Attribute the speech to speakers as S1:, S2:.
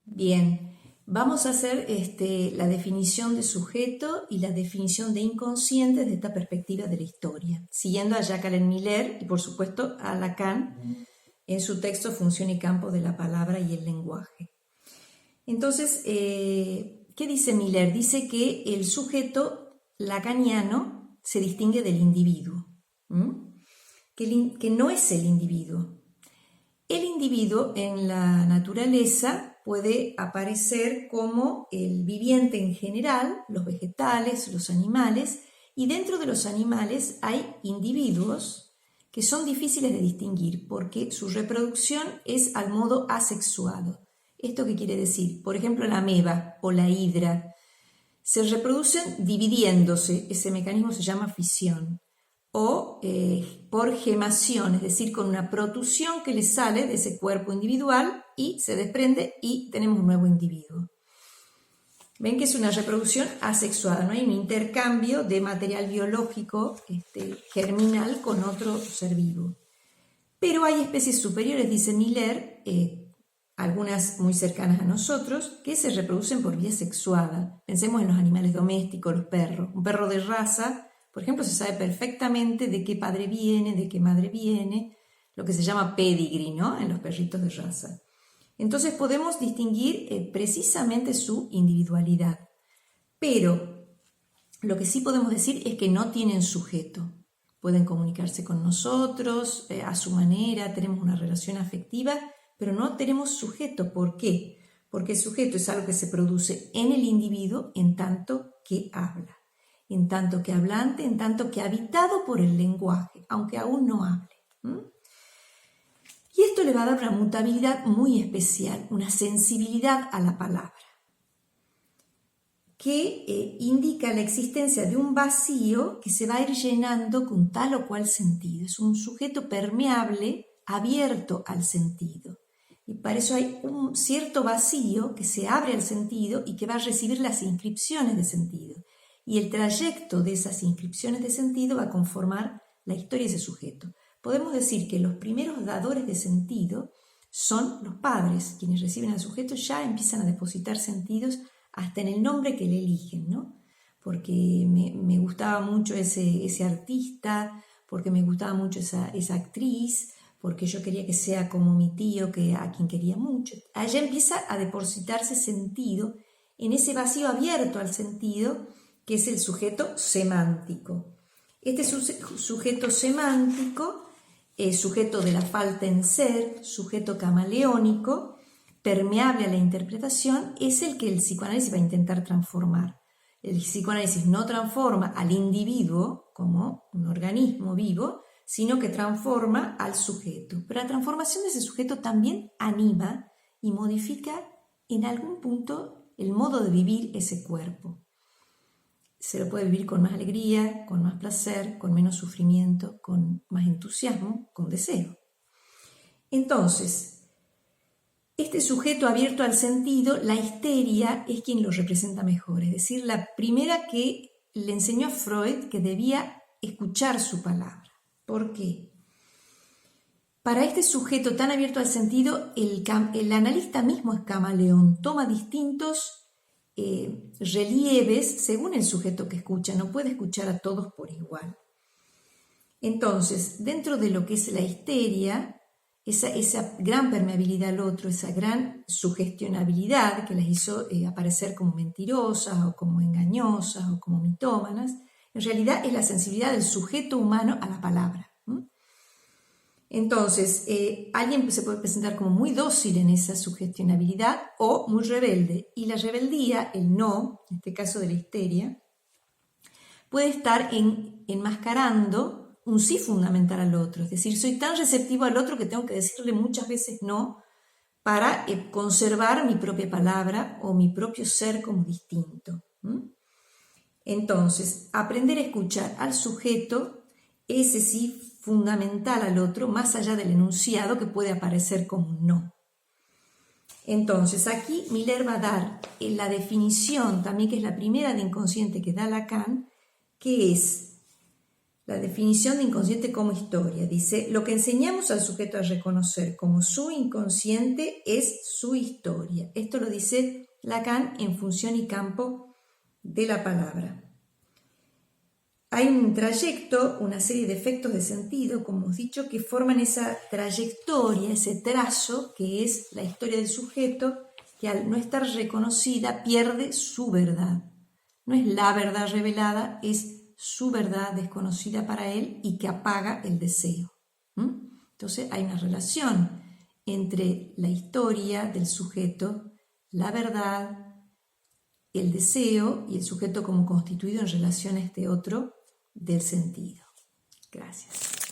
S1: Bien, vamos a hacer la definición de sujeto y la definición de inconsciente desde esta perspectiva de la historia, siguiendo a Jacques-Alain Miller y por supuesto a Lacan en su texto Función y campo de la palabra y el lenguaje. Entonces, ¿qué dice Miller? Dice que el sujeto lacaniano se distingue del individuo, que no es el individuo. El individuo en la naturaleza puede aparecer como el viviente en general, los vegetales, los animales, y dentro de los animales hay individuos que son difíciles de distinguir porque su reproducción es al modo asexuado. ¿Esto qué quiere decir? Por ejemplo, la ameba o la hidra se reproducen dividiéndose, ese mecanismo se llama fisión, o por gemación, es decir, con una protusión que le sale de ese cuerpo individual y se desprende y tenemos un nuevo individuo. Ven que es una reproducción asexuada, no hay un intercambio de material biológico germinal con otro ser vivo. Pero hay especies superiores, dice Miller, algunas muy cercanas a nosotros, que se reproducen por vía sexuada. Pensemos en los animales domésticos, los perros. Un perro de raza, por ejemplo, se sabe perfectamente de qué padre viene, de qué madre viene, lo que se llama pedigree, ¿no? En los perritos de raza. Entonces podemos distinguir precisamente su individualidad. Pero lo que sí podemos decir es que no tienen sujeto. Pueden comunicarse con nosotros a su manera, tenemos una relación afectiva, pero no tenemos sujeto. ¿Por qué? Porque el sujeto es algo que se produce en el individuo en tanto que habla, en tanto que hablante, en tanto que habitado por el lenguaje, aunque aún no hable. Y esto le va a dar una mutabilidad muy especial, una sensibilidad a la palabra, que indica la existencia de un vacío que se va a ir llenando con tal o cual sentido. Es un sujeto permeable, abierto al sentido. Y para eso hay un cierto vacío que se abre al sentido y que va a recibir las inscripciones de sentido. Y el trayecto de esas inscripciones de sentido va a conformar la historia de ese sujeto. Podemos decir que los primeros dadores de sentido son los padres, quienes reciben al sujeto ya empiezan a depositar sentidos hasta en el nombre que le eligen, ¿no? Porque me gustaba mucho ese artista, porque me gustaba mucho esa actriz, porque yo quería que sea como mi tío, a quien quería mucho. Allá empieza a depositarse sentido en ese vacío abierto al sentido, que es el sujeto semántico. Este sujeto semántico es sujeto de la falta en ser, sujeto camaleónico, permeable a la interpretación, es el que el psicoanálisis va a intentar transformar. El psicoanálisis no transforma al individuo como un organismo vivo, sino que transforma al sujeto. Pero la transformación de ese sujeto también anima y modifica en algún punto el modo de vivir ese cuerpo. Se lo puede vivir con más alegría, con más placer, con menos sufrimiento, con más entusiasmo, con deseo. Entonces, este sujeto abierto al sentido, la histeria es quien lo representa mejor. Es decir, la primera que le enseñó a Freud que debía escuchar su palabra. ¿Por qué? Para este sujeto tan abierto al sentido, el analista mismo es camaleón, toma distintos relieves según el sujeto que escucha, no puede escuchar a todos por igual. Entonces, dentro de lo que es la histeria, esa gran permeabilidad al otro, esa gran sugestionabilidad que las hizo aparecer como mentirosas o como engañosas o como mitómanas, en realidad es la sensibilidad del sujeto humano a la palabra. Entonces, alguien se puede presentar como muy dócil en esa sugestionabilidad o muy rebelde. Y la rebeldía, el no, en este caso de la histeria, puede estar enmascarando un sí fundamental al otro. Es decir, soy tan receptivo al otro que tengo que decirle muchas veces no para conservar mi propia palabra o mi propio ser como distinto. Entonces, aprender a escuchar al sujeto, ese sí fundamental al otro, más allá del enunciado que puede aparecer como un no. Entonces, aquí Miller va a dar la definición también, que es la primera de inconsciente que da Lacan, que es la definición de inconsciente como historia. Dice, lo que enseñamos al sujeto a reconocer como su inconsciente es su historia. Esto lo dice Lacan en Función y Campo de la Palabra. Hay un trayecto, una serie de efectos de sentido, como hemos dicho, que forman esa trayectoria, ese trazo que es la historia del sujeto, que al no estar reconocida pierde su verdad. No es la verdad revelada, es su verdad desconocida para él y que apaga el deseo. Entonces hay una relación entre la historia del sujeto, la verdad, el deseo y el sujeto como constituido en relación a este otro del sentido. Gracias.